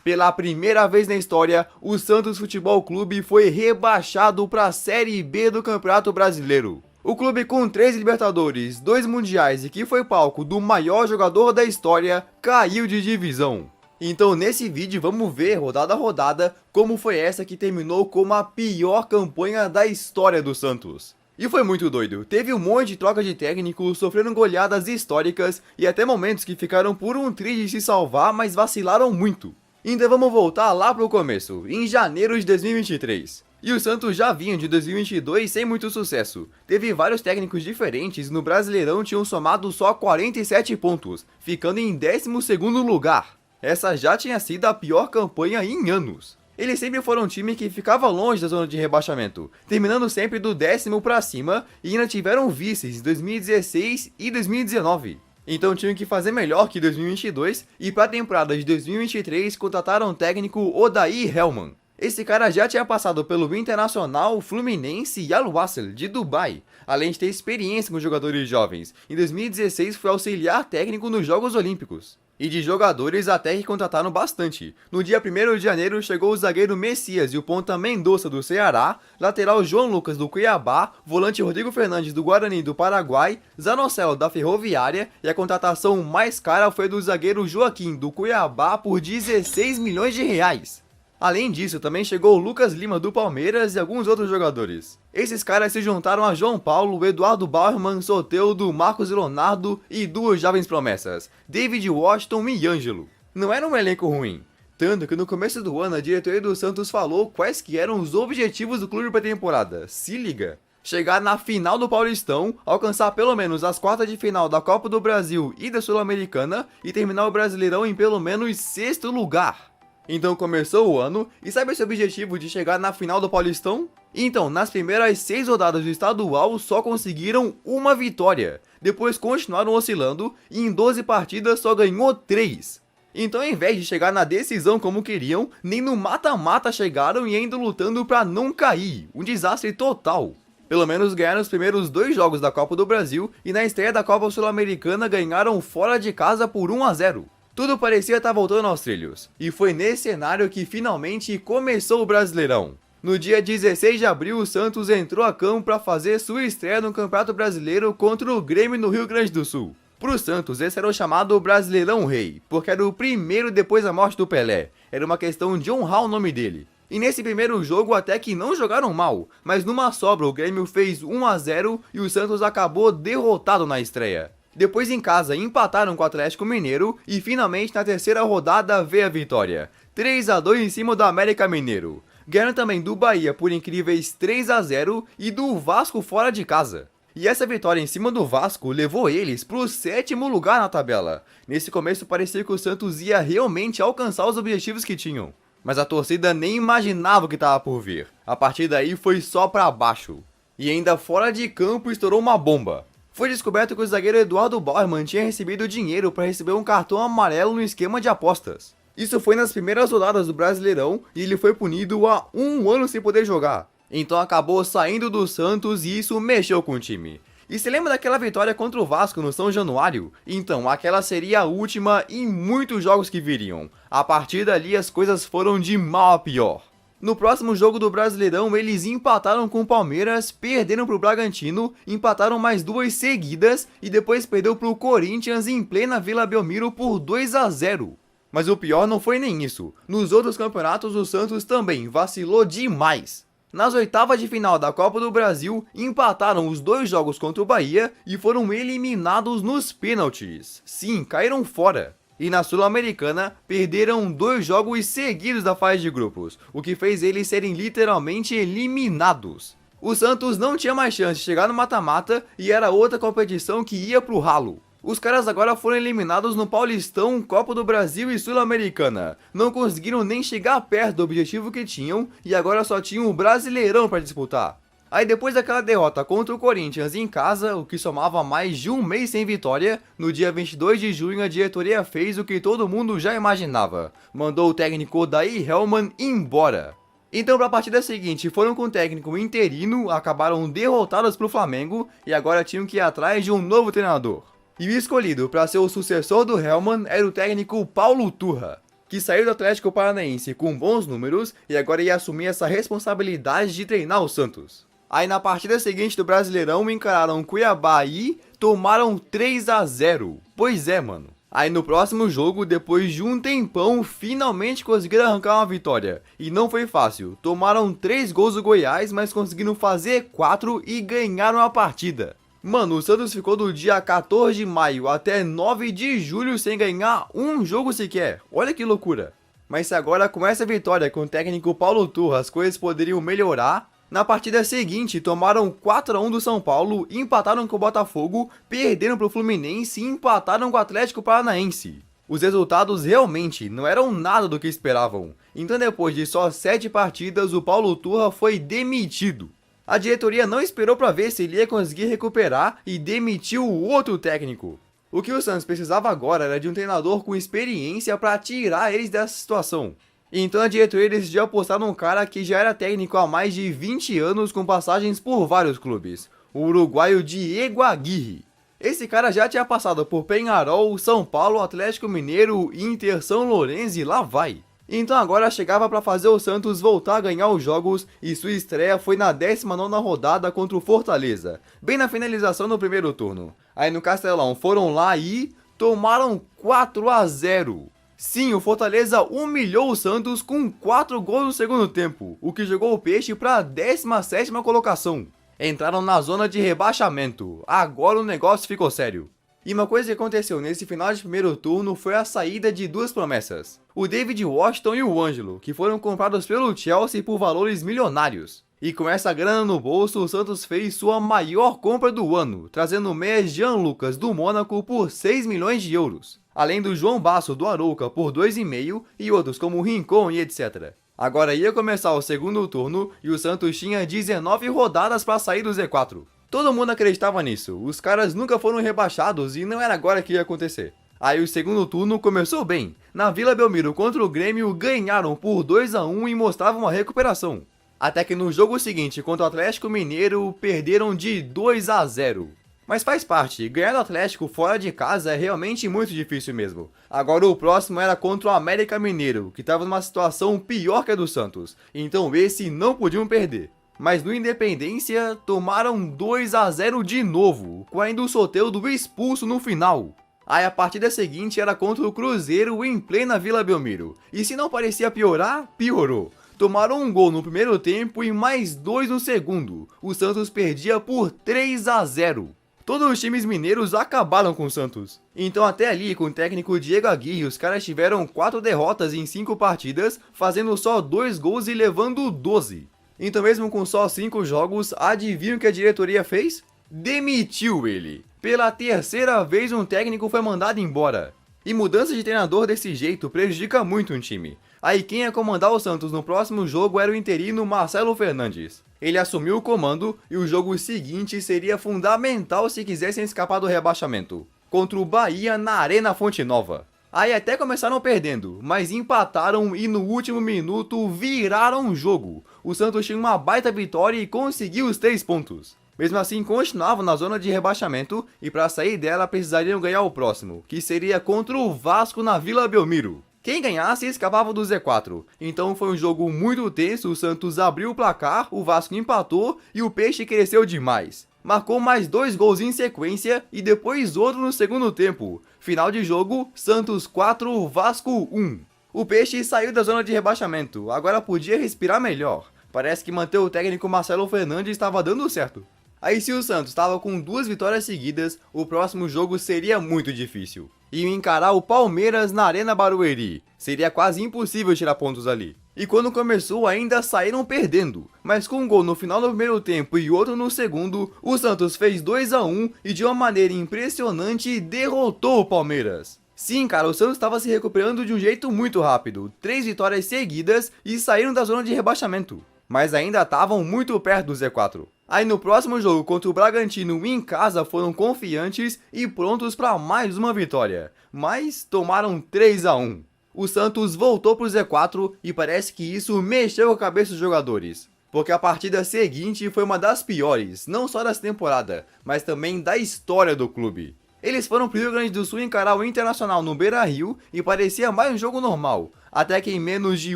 Pela primeira vez na história, o Santos Futebol Clube foi rebaixado para a Série B do Campeonato Brasileiro. O clube com 3 Libertadores, 2 Mundiais e que foi palco do maior jogador da história, caiu de divisão. Então nesse vídeo vamos ver, rodada a rodada, como foi essa que terminou como a pior campanha da história do Santos. E foi muito doido, teve um monte de troca de técnico, sofreram goleadas históricas e até momentos que ficaram por um tri de se salvar, mas vacilaram muito. Então vamos voltar lá pro começo, em janeiro de 2023. E o Santos já vinha de 2022 sem muito sucesso. Teve vários técnicos diferentes e no Brasileirão tinham somado só 47 pontos, ficando em 12º lugar. Essa já tinha sido a pior campanha em anos. Eles sempre foram um time que ficava longe da zona de rebaixamento, terminando sempre do 10º pra cima e ainda tiveram vices em 2016 e 2019. Então tinham que fazer melhor que 2022 e para a temporada de 2023 contrataram o técnico Odair Hellmann. Esse cara já tinha passado pelo Internacional, Fluminense e Al Wassel de Dubai, além de ter experiência com jogadores jovens. Em 2016 foi auxiliar técnico nos Jogos Olímpicos. E de jogadores até que contrataram bastante. No dia 1º de janeiro chegou o zagueiro Messias e o ponta Mendonça do Ceará, lateral João Lucas do Cuiabá, volante Rodrigo Fernandes do Guarani do Paraguai, Zanocelo da Ferroviária e a contratação mais cara foi do zagueiro Joaquim do Cuiabá por 16 milhões de reais. Além disso, também chegou o Lucas Lima do Palmeiras e alguns outros jogadores. Esses caras se juntaram a João Paulo, Eduardo Bauerman, Soteldo, Marcos Leonardo e 2 jovens promessas, David Washington e Ângelo. Não era um elenco ruim, tanto que no começo do ano a diretoria do Santos falou quais que eram os objetivos do clube para a temporada. Se liga! Chegar na final do Paulistão, alcançar pelo menos as quartas de final da Copa do Brasil e da Sul-Americana e terminar o Brasileirão em pelo menos 6º lugar. Então começou o ano, e sabe esse objetivo de chegar na final do Paulistão? Então, nas primeiras 6 rodadas do estadual só conseguiram uma vitória, depois continuaram oscilando e em 12 partidas só ganhou 3. Então ao invés de chegar na decisão como queriam, nem no mata-mata chegaram e ainda lutando pra não cair, um desastre total. Pelo menos ganharam os primeiros 2 jogos da Copa do Brasil e na estreia da Copa Sul-Americana ganharam fora de casa por 1-0. Tudo parecia estar voltando aos trilhos, e foi nesse cenário que finalmente começou o Brasileirão. No dia 16 de abril, o Santos entrou a campo para fazer sua estreia no Campeonato Brasileiro contra o Grêmio no Rio Grande do Sul. Para o Santos, esse era o chamado Brasileirão Rei, porque era o primeiro depois da morte do Pelé, era uma questão de honrar o nome dele. E nesse primeiro jogo até que não jogaram mal, mas numa sobra o Grêmio fez 1-0 e o Santos acabou derrotado na estreia. Depois em casa empataram com o Atlético Mineiro e finalmente na terceira rodada veio a vitória, 3-2 em cima do América Mineiro. Ganharam também do Bahia por incríveis 3-0 e do Vasco fora de casa. E essa vitória em cima do Vasco levou eles para o 7º lugar na tabela. Nesse começo parecia que o Santos ia realmente alcançar os objetivos que tinham. Mas a torcida nem imaginava o que estava por vir. A partir daí foi só para baixo. E ainda fora de campo estourou uma bomba. Foi descoberto que o zagueiro Eduardo Bauerman tinha recebido dinheiro para receber um cartão amarelo no esquema de apostas. Isso foi nas primeiras rodadas do Brasileirão e ele foi punido a 1 ano sem poder jogar. Então acabou saindo do Santos e isso mexeu com o time. E se lembra daquela vitória contra o Vasco no São Januário? Então aquela seria a última em muitos jogos que viriam. A partir dali as coisas foram de mal a pior. No próximo jogo do Brasileirão, eles empataram com o Palmeiras, perderam para o Bragantino, empataram mais 2 seguidas e depois perdeu para o Corinthians em plena Vila Belmiro por 2-0. Mas o pior não foi nem isso. Nos outros campeonatos, o Santos também vacilou demais. Nas oitavas de final da Copa do Brasil, empataram os 2 jogos contra o Bahia e foram eliminados nos pênaltis. Sim, caíram fora. E na Sul-Americana, perderam 2 jogos seguidos da fase de grupos, o que fez eles serem literalmente eliminados. O Santos não tinha mais chance de chegar no mata-mata e era outra competição que ia pro ralo. Os caras agora foram eliminados no Paulistão, Copa do Brasil e Sul-Americana. Não conseguiram nem chegar perto do objetivo que tinham e agora só tinham o Brasileirão para disputar. Aí depois daquela derrota contra o Corinthians em casa, o que somava mais de 1 mês sem vitória, no dia 22 de junho a diretoria fez o que todo mundo já imaginava. Mandou o técnico Odair Hellmann embora. Então para a partida seguinte foram com o técnico interino, acabaram derrotados para o Flamengo e agora tinham que ir atrás de um novo treinador. E o escolhido para ser o sucessor do Hellmann era o técnico Paulo Turra. que saiu do Atlético Paranaense com bons números e agora ia assumir essa responsabilidade de treinar o Santos. Aí na partida seguinte do Brasileirão encararam Cuiabá e tomaram 3-0. Pois é, mano. Aí no próximo jogo, depois de um tempão, finalmente conseguiram arrancar uma vitória. E não foi fácil. Tomaram 3 gols do Goiás, mas conseguiram fazer 4 e ganharam a partida. Mano, o Santos ficou do dia 14 de maio até 9 de julho sem ganhar um jogo sequer. Olha que loucura. Mas se agora com essa vitória com o técnico Paulo Turra as coisas poderiam melhorar, na partida seguinte tomaram 4-1 do São Paulo, empataram com o Botafogo, perderam para o Fluminense e empataram com o Atlético Paranaense. Os resultados realmente não eram nada do que esperavam. Então depois de só 7 partidas o Paulo Turra foi demitido. A diretoria não esperou para ver se ele ia conseguir recuperar e demitiu o outro técnico. O que o Santos precisava agora era de um treinador com experiência para tirar eles dessa situação. Então a diretoria decidiu apostar num cara que já era técnico há mais de 20 anos com passagens por vários clubes, o uruguaio Diego Aguirre. Esse cara já tinha passado por Peñarol, São Paulo, Atlético Mineiro, Inter, São Lourenço e lá vai. Então agora chegava para fazer o Santos voltar a ganhar os jogos e sua estreia foi na 19ª rodada contra o Fortaleza, bem na finalização do primeiro turno. Aí no Castelão foram lá e tomaram 4-0. Sim, o Fortaleza humilhou o Santos com 4 gols no segundo tempo, o que jogou o Peixe para a 17ª colocação. Entraram na zona de rebaixamento, agora o negócio ficou sério. E uma coisa que aconteceu nesse final de primeiro turno foi a saída de 2 promessas, o David Washington e o Ângelo, que foram comprados pelo Chelsea por valores milionários. E com essa grana no bolso, o Santos fez sua maior compra do ano, trazendo o meia Jean Lucas do Mônaco por 6 milhões de euros. Além do João Basso do Arouca por 2,5 e outros como o Rincon e etc. Agora ia começar o segundo turno e o Santos tinha 19 rodadas para sair do Z4. Todo mundo acreditava nisso, os caras nunca foram rebaixados e não era agora que ia acontecer. Aí o segundo turno começou bem, na Vila Belmiro contra o Grêmio ganharam por 2-1 e mostravam uma recuperação. Até que no jogo seguinte contra o Atlético Mineiro perderam de 2-0. Mas faz parte, ganhar do Atlético fora de casa é realmente muito difícil mesmo. Agora o próximo era contra o América Mineiro, que estava numa situação pior que a do Santos, então esse não podiam perder. Mas no Independência tomaram 2-0 de novo, com ainda o sorteio do expulso no final. Aí a partida seguinte era contra o Cruzeiro em plena Vila Belmiro, e se não parecia piorar, piorou. Tomaram um gol no primeiro tempo e mais 2 no segundo, o Santos perdia por 3-0. Todos os times mineiros acabaram com o Santos. Então até ali, com o técnico Diego Aguirre, os caras tiveram 4 derrotas em 5 partidas, fazendo só 2 gols e levando 12. Então mesmo com só 5 jogos, adivinha o que a diretoria fez? Demitiu ele. Pela 3ª vez um técnico foi mandado embora. E mudança de treinador desse jeito prejudica muito um time. Aí quem ia comandar o Santos no próximo jogo era o interino Marcelo Fernandes. Ele assumiu o comando e o jogo seguinte seria fundamental se quisessem escapar do rebaixamento, contra o Bahia na Arena Fonte Nova. Aí até começaram perdendo, mas empataram e no último minuto viraram o jogo. O Santos tinha uma baita vitória e conseguiu os 3 pontos. Mesmo assim, continuavam na zona de rebaixamento e para sair dela precisariam ganhar o próximo, que seria contra o Vasco na Vila Belmiro. Quem ganhasse escapava do Z4, então foi um jogo muito tenso, o Santos abriu o placar, o Vasco empatou e o Peixe cresceu demais. Marcou mais 2 gols em sequência e depois outro no segundo tempo. Final de jogo, Santos 4, Vasco 1. O Peixe saiu da zona de rebaixamento, agora podia respirar melhor. Parece que manter o técnico Marcelo Fernandes estava dando certo. Aí se o Santos estava com 2 vitórias seguidas, o próximo jogo seria muito difícil. Iam encarar o Palmeiras na Arena Barueri. Seria quase impossível tirar pontos ali. E quando começou ainda saíram perdendo. Mas com um gol no final do primeiro tempo e outro no segundo, o Santos fez 2-1 e de uma maneira impressionante derrotou o Palmeiras. Sim, cara, o Santos estava se recuperando de um jeito muito rápido. 3 vitórias seguidas e saíram da zona de rebaixamento. Mas ainda estavam muito perto do Z4. Aí no próximo jogo contra o Bragantino em casa foram confiantes e prontos para mais uma vitória, mas tomaram 3-1. O Santos voltou para o Z4 e parece que isso mexeu com a cabeça dos jogadores, porque a partida seguinte foi uma das piores, não só dessa temporada, mas também da história do clube. Eles foram para o Rio Grande do Sul encarar o Internacional no Beira-Rio e parecia mais um jogo normal. até que em menos de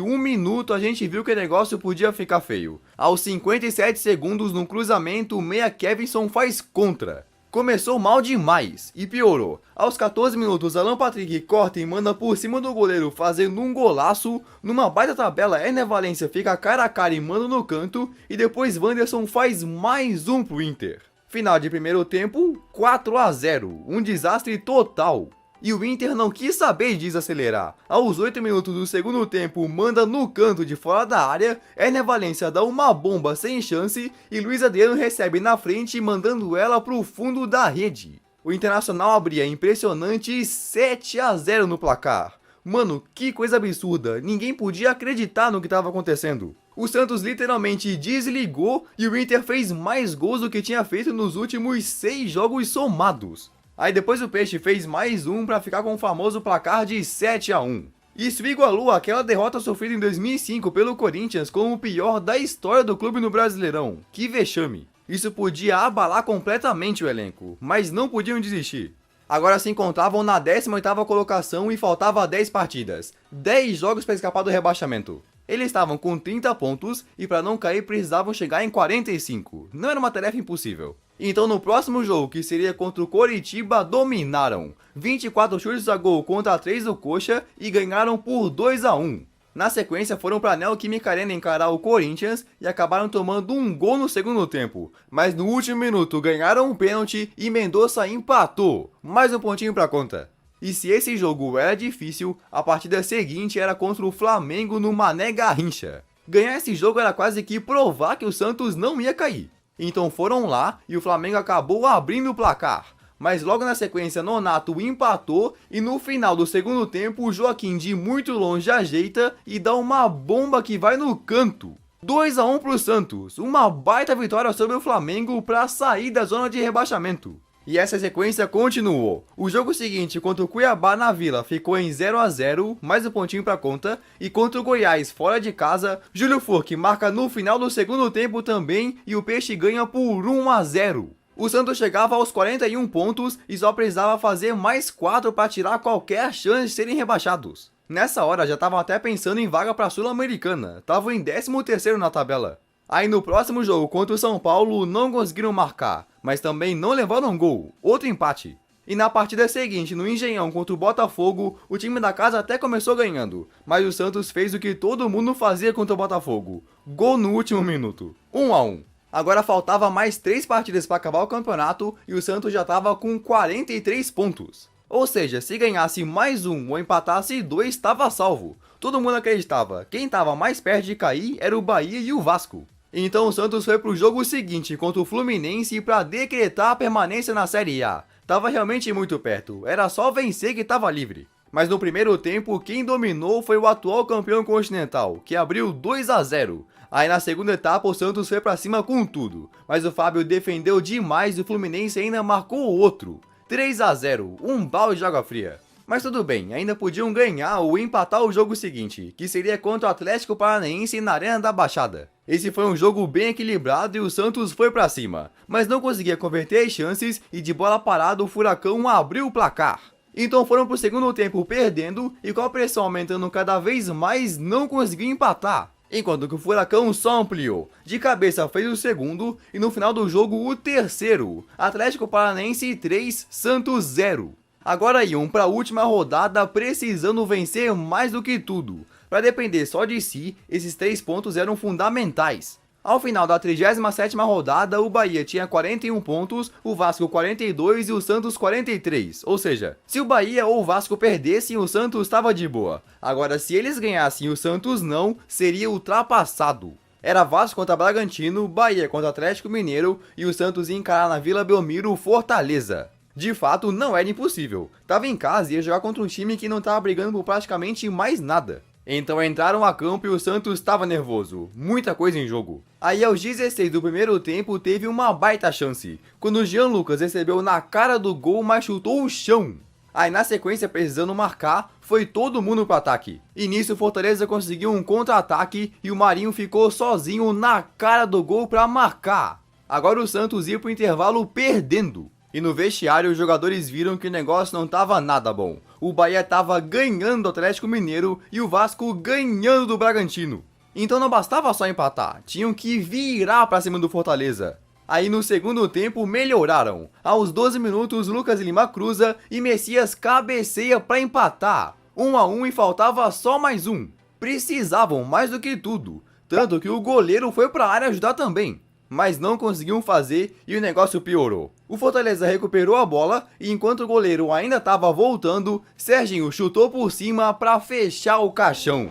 1 minuto a gente viu que o negócio podia ficar feio. Aos 57 segundos no cruzamento, o meia Kevinson faz contra. Começou mal demais e piorou. Aos 14 minutos, Alan Patrick corta e manda por cima do goleiro, fazendo um golaço. Numa baita tabela, Ener Valencia fica cara a cara e manda no canto. E depois Wanderson faz mais um pro Inter. Final de primeiro tempo, 4-0. Um desastre total. E o Inter não quis saber de desacelerar. Aos 8 minutos do segundo tempo, manda no canto de fora da área, Ener Valencia dá uma bomba sem chance e Luiz Adriano recebe na frente, mandando ela pro fundo da rede. O Internacional abria impressionante 7-0 no placar. Mano, que coisa absurda, ninguém podia acreditar no que estava acontecendo. O Santos literalmente desligou e o Inter fez mais gols do que tinha feito nos últimos 6 jogos somados. Aí depois o Peixe fez mais um para ficar com o famoso placar de 7-1. Isso igualou aquela derrota sofrida em 2005 pelo Corinthians como o pior da história do clube no Brasileirão. Que vexame. Isso podia abalar completamente o elenco, mas não podiam desistir. Agora se encontravam na 18ª colocação e faltava 10 partidas. 10 jogos para escapar do rebaixamento. Eles estavam com 30 pontos e para não cair precisavam chegar em 45. Não era uma tarefa impossível. Então no próximo jogo, que seria contra o Coritiba, dominaram. 24 chutes a gol contra 3 do Coxa e ganharam por 2-1. Na sequência foram para a Neoquímica Arena encarar o Corinthians e acabaram tomando um gol no segundo tempo. Mas no último minuto ganharam um pênalti e Mendonça empatou. Mais um pontinho para conta. E se esse jogo era difícil, a partida seguinte era contra o Flamengo no Mané Garrincha. Ganhar esse jogo era quase que provar que o Santos não ia cair. Então foram lá e o Flamengo acabou abrindo o placar. Mas logo na sequência Nonato empatou e no final do segundo tempo o Joaquim de muito longe ajeita e dá uma bomba que vai no canto. 2-1 pro Santos, uma baita vitória sobre o Flamengo para sair da zona de rebaixamento. E essa sequência continuou. O jogo seguinte contra o Cuiabá na Vila ficou em 0-0, mais um pontinho pra conta. E contra o Goiás fora de casa, Júlio Furque marca no final do segundo tempo também e o Peixe ganha por 1-0. O Santos chegava aos 41 pontos e só precisava fazer mais 4 para tirar qualquer chance de serem rebaixados. Nessa hora já estavam até pensando em vaga para a Sul-Americana, estavam em 13º na tabela. Aí no próximo jogo contra o São Paulo não conseguiram marcar, mas também não levaram um gol, outro empate. E na partida seguinte, no Engenhão contra o Botafogo, o time da casa até começou ganhando, mas o Santos fez o que todo mundo fazia contra o Botafogo, gol no último minuto, 1-1. Agora faltava mais 3 partidas para acabar o campeonato e o Santos já estava com 43 pontos. Ou seja, se ganhasse mais um ou empatasse 2, estava salvo. Todo mundo acreditava, quem estava mais perto de cair era o Bahia e o Vasco. Então o Santos foi pro jogo seguinte contra o Fluminense para decretar a permanência na Série A. Tava realmente muito perto, era só vencer que tava livre. Mas no primeiro tempo, quem dominou foi o atual campeão continental, que abriu 2-0. Aí na segunda etapa o Santos foi pra cima com tudo, mas o Fábio defendeu demais e o Fluminense ainda marcou outro. 3-0, um balde de água fria. Mas tudo bem, ainda podiam ganhar ou empatar o jogo seguinte, que seria contra o Atlético Paranaense na Arena da Baixada. Esse foi um jogo bem equilibrado e o Santos foi pra cima, mas não conseguia converter as chances e de bola parada o Furacão abriu o placar. Então foram pro segundo tempo perdendo e com a pressão aumentando cada vez mais não conseguiu empatar. Enquanto que o Furacão só ampliou. De cabeça fez o segundo e no final do jogo o terceiro. Atlético Paranaense 3, Santos 0. Agora iam para a última rodada precisando vencer mais do que tudo. Para depender só de si, esses 3 pontos eram fundamentais. Ao final da 37ª rodada, o Bahia tinha 41 pontos, o Vasco 42 e o Santos 43. Ou seja, se o Bahia ou o Vasco perdessem, o Santos estava de boa. Agora, se eles ganhassem e o Santos não, seria ultrapassado. Era Vasco contra Bragantino, Bahia contra Atlético Mineiro e o Santos ia encarar na Vila Belmiro o Fortaleza. De fato, não era impossível. Tava em casa e ia jogar contra um time que não tava brigando por praticamente mais nada. Então entraram a campo e o Santos estava nervoso, muita coisa em jogo. Aí aos 16 do primeiro tempo teve uma baita chance, quando o Jean Lucas recebeu na cara do gol, mas chutou o chão. Aí na sequência, precisando marcar, foi todo mundo pro ataque. E nisso o Fortaleza conseguiu um contra-ataque e o Marinho ficou sozinho na cara do gol para marcar. Agora o Santos ia pro intervalo perdendo. E no vestiário os jogadores viram que o negócio não tava nada bom. O Bahia tava ganhando do Atlético Mineiro e o Vasco ganhando do Bragantino. Então não bastava só empatar, tinham que virar pra cima do Fortaleza. Aí no segundo tempo melhoraram. Aos 12 minutos Lucas Lima cruza e Messias cabeceia pra empatar. 1 a 1 e faltava só mais um. Precisavam mais do que tudo, tanto que o goleiro foi pra área ajudar também. Mas não conseguiam fazer e o negócio piorou. O Fortaleza recuperou a bola e enquanto o goleiro ainda estava voltando, Serginho chutou por cima para fechar o caixão.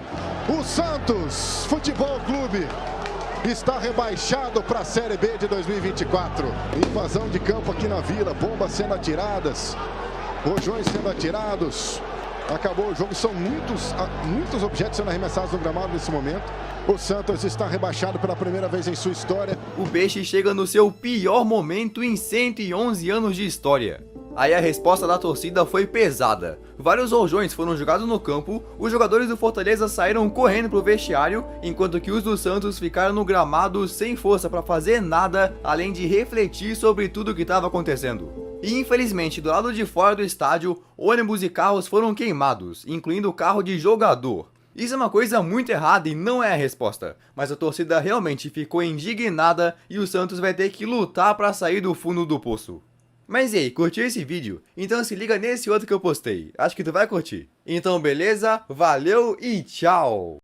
O Santos Futebol Clube está rebaixado para a Série B de 2024. Invasão de campo aqui na Vila, bombas sendo atiradas, rojões sendo atirados. Acabou o jogo, são muitos objetos sendo arremessados no gramado nesse momento. O Santos está rebaixado pela primeira vez em sua história. O Peixe chega no seu pior momento em 111 anos de história. Aí a resposta da torcida foi pesada. Vários rojões foram jogados no campo, os jogadores do Fortaleza saíram correndo pro vestiário, enquanto que os do Santos ficaram no gramado sem força para fazer nada, além de refletir sobre tudo o que estava acontecendo. E infelizmente, do lado de fora do estádio, ônibus e carros foram queimados, incluindo o carro de jogador. Isso é uma coisa muito errada e não é a resposta, mas a torcida realmente ficou indignada e o Santos vai ter que lutar para sair do fundo do poço. Mas e aí, curtiu esse vídeo? Então se liga nesse outro que eu postei, acho que tu vai curtir. Então beleza, valeu e tchau!